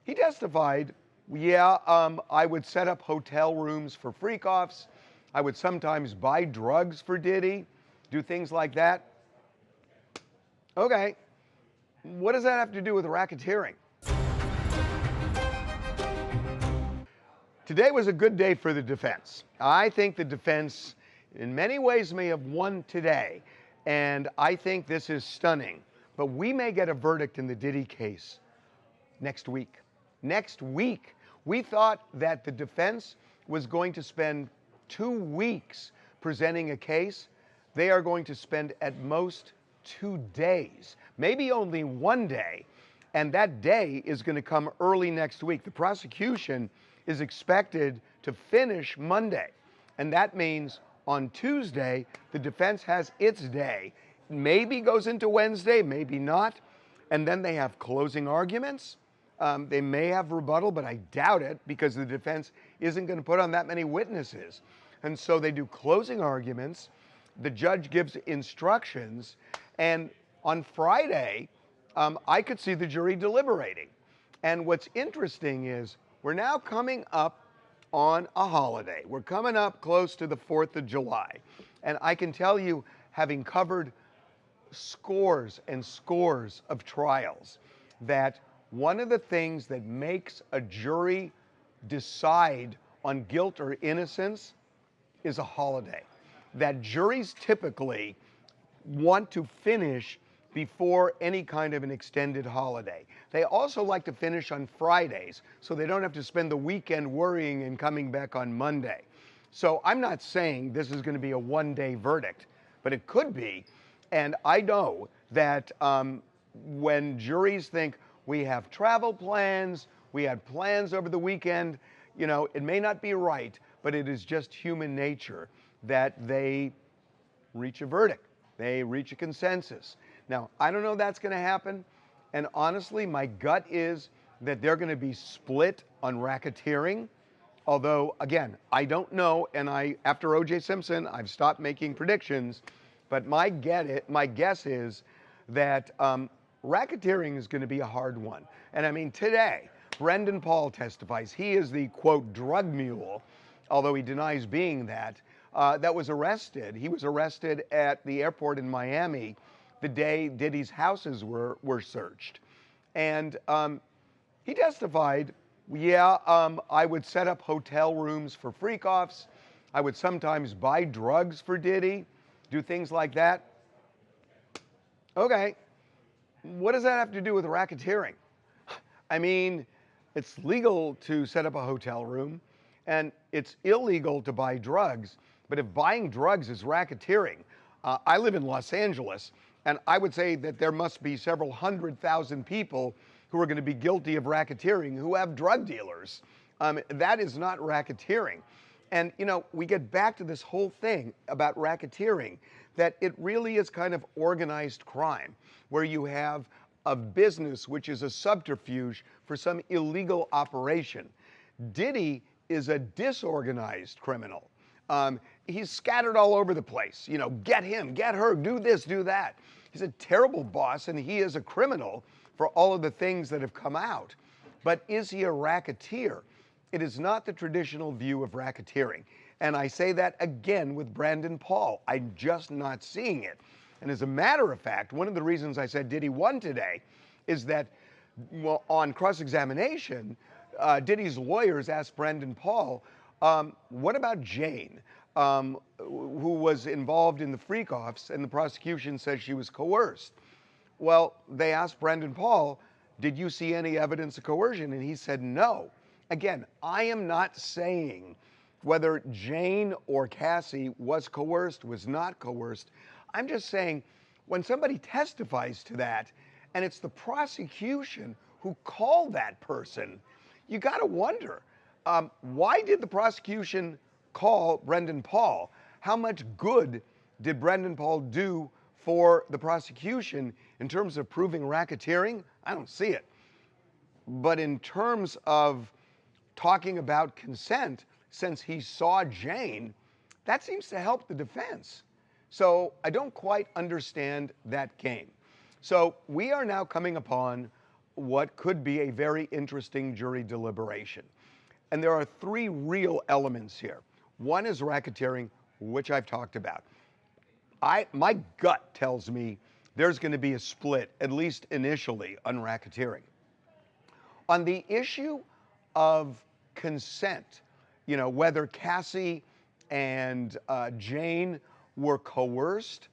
He testified, I would set up hotel rooms for freak-offs. I would sometimes buy drugs for Diddy, do things like that. Okay, what does that have to do with racketeering? Today was a good day for the defense. I think the defense, in many ways, may have won today, and I think this is stunning. But we may get a verdict in the Diddy case next week. Next week. We thought that the defense was going to spend 2 weeks presenting a case. They are going to spend at most 2 days, maybe only 1 day, and that day is going to come early next week. The prosecution is expected to finish Monday, and that means on Tuesday, the defense has its day. Maybe goes into Wednesday, maybe not, and then they have closing arguments. They may have rebuttal, but I doubt it because the defense isn't going to put on that many witnesses. And so they do closing arguments. The judge gives instructions. And on Friday, I could see the jury deliberating. And what's interesting is we're now coming up on a holiday. We're coming up close to the 4th of July. And I can tell you, having covered scores and scores of trials, that one of the things that makes a jury decide on guilt or innocence is a holiday. That juries typically want to finish before any kind of an extended holiday. They also like to finish on Fridays so they don't have to spend the weekend worrying and coming back on Monday. So I'm not saying this is going to be a one-day verdict, but it could be. And I know that when juries think, we have travel plans, we had plans over the weekend, you know, it may not be right, but it is just human nature that they reach a verdict. They reach a consensus. Now, I don't know if that's going to happen, and honestly, my gut is that they're going to be split on racketeering, although, again, I don't know, and after O.J. Simpson, I've stopped making predictions, but my guess is that racketeering is going to be a hard one. And I mean, today, Brendan Paul testifies. He is the, quote, drug mule, although he denies being that, that was arrested. He was arrested at the airport in Miami the day Diddy's houses were searched. And he testified, I would set up hotel rooms for freak-offs. I would sometimes buy drugs for Diddy, do things like that. Okay. What does that have to do with racketeering? I mean, it's legal to set up a hotel room, and it's illegal to buy drugs. But if buying drugs is racketeering, I live in Los Angeles, and I would say that there must be several 100,000 people who are going to be guilty of racketeering who have drug dealers. That is not racketeering. And, you know, we get back to this whole thing about racketeering, that it really is kind of organized crime, where you have a business which is a subterfuge for some illegal operation. Diddy is a disorganized criminal. He's scattered all over the place. You know, get him, get her, do this, do that. He's a terrible boss, and he is a criminal for all of the things that have come out. But is he a racketeer? It is not the traditional view of racketeering. And I say that again with Brendan Paul. I'm just not seeing it. And as a matter of fact, one of the reasons I said Diddy won today is that, well, on cross-examination, Diddy's lawyers asked Brendan Paul, what about Jane, who was involved in the freak-offs, and the prosecution says she was coerced? Well, they asked Brendan Paul, did you see any evidence of coercion? And he said no. Again, I am not saying whether Jane or Cassie was coerced, was not coerced. I'm just saying when somebody testifies to that and it's the prosecution who called that person, you got to wonder, why did the prosecution call Brendan Paul? How much good did Brendan Paul do for the prosecution in terms of proving racketeering? I don't see it. But in terms of talking about consent, since he saw Jane, that seems to help the defense. So I don't quite understand that game. So we are now coming upon what could be a very interesting jury deliberation. And there are three real elements here. One is racketeering, which I've talked about. My gut tells me there's going to be a split, at least initially, on racketeering. On the issue of consent, whether Cassie and Jane were coerced,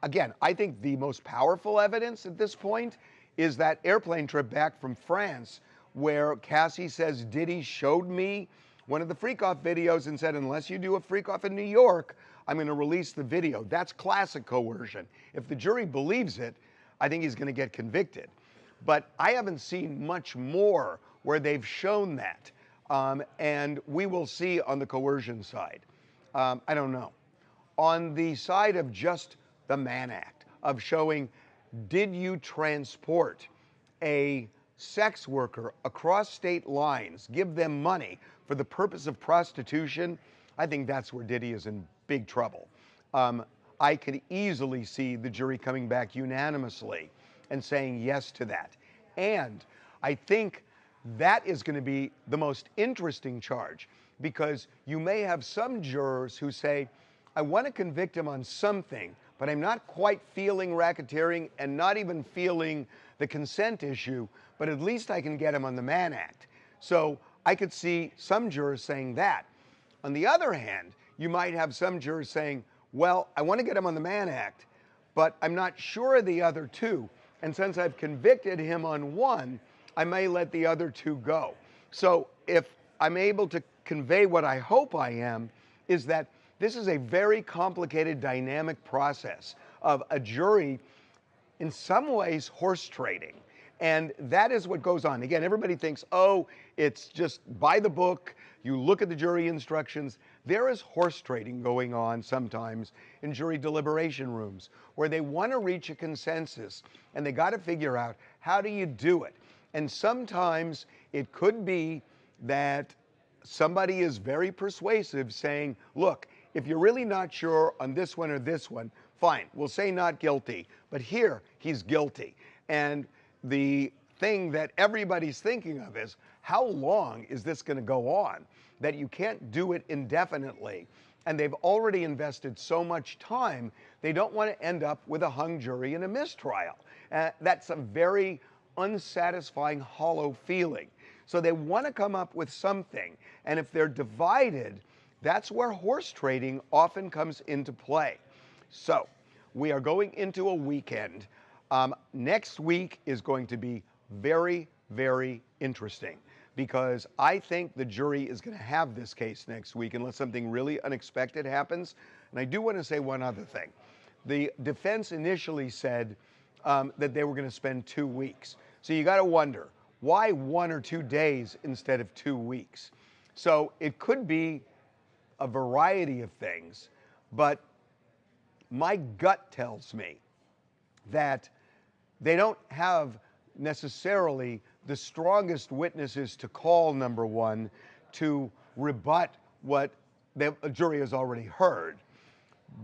again, I think the most powerful evidence at this point is that airplane trip back from France where Cassie says Diddy showed me one of the freak-off videos and said, unless you do a freak-off in New York, I'm going to release the video. That's classic coercion. If the jury believes it, I think he's going to get convicted. But I haven't seen much more where they've shown that. And we will see on the coercion side. I don't know. On the side of just the Mann Act, of showing, did you transport a sex worker across state lines, give them money for the purpose of prostitution? I think that's where Diddy is in big trouble. I could easily see the jury coming back unanimously and saying yes to that. And I think that is going to be the most interesting charge, because you may have some jurors who say, I want to convict him on something, but I'm not quite feeling racketeering and not even feeling the consent issue, but at least I can get him on the Mann Act. So I could see some jurors saying that. On the other hand, you might have some jurors saying, well, I want to get him on the Mann Act, but I'm not sure of the other two. And since I've convicted him on one, I may let the other two go. So if I'm able to convey what I hope I am, is that this is a very complicated, dynamic process of a jury, in some ways, horse trading. And that is what goes on. Again, everybody thinks, oh, it's just by the book, you look at the jury instructions. There is horse trading going on sometimes in jury deliberation rooms where they want to reach a consensus and they got to figure out, how do you do it? And sometimes it could be that somebody is very persuasive saying, look, if you're really not sure on this one or this one, fine, we'll say not guilty, but here he's guilty. And the thing that everybody's thinking of is, how long is this going to go on? That you can't do it indefinitely. And they've already invested so much time, they don't want to end up with a hung jury and a mistrial. That's a very unsatisfying, hollow feeling. So they want to come up with something. And if they're divided, that's where horse trading often comes into play. So we are going into a weekend. Next week is going to be very, very interesting, because I think the jury is going to have this case next week unless something really unexpected happens. And I do want to say one other thing. The defense initially said that they were going to spend 2 weeks. So you got to wonder, why 1 or 2 days instead of 2 weeks? So it could be a variety of things, but my gut tells me that they don't have necessarily the strongest witnesses to call, number one, to rebut what the jury has already heard.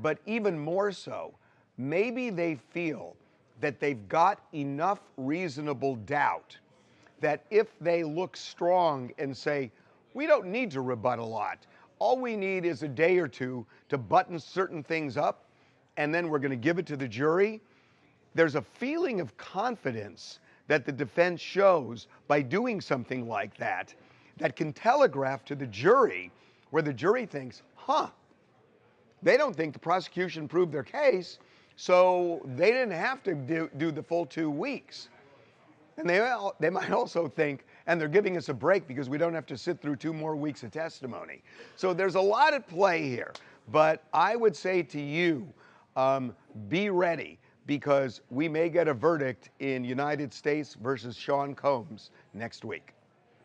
But even more so, maybe they feel that they've got enough reasonable doubt that if they look strong and say, we don't need to rebut a lot, all we need is a day or two to button certain things up, and then we're going to give it to the jury. There's a feeling of confidence that the defense shows by doing something like that, that can telegraph to the jury, where the jury thinks, they don't think the prosecution proved their case, so they didn't have to do the full 2 weeks. And they might also think, and they're giving us a break because we don't have to sit through 2 more weeks of testimony. So there's a lot at play here. But I would say to you, be ready, because we may get a verdict in United States versus Sean Combs next week.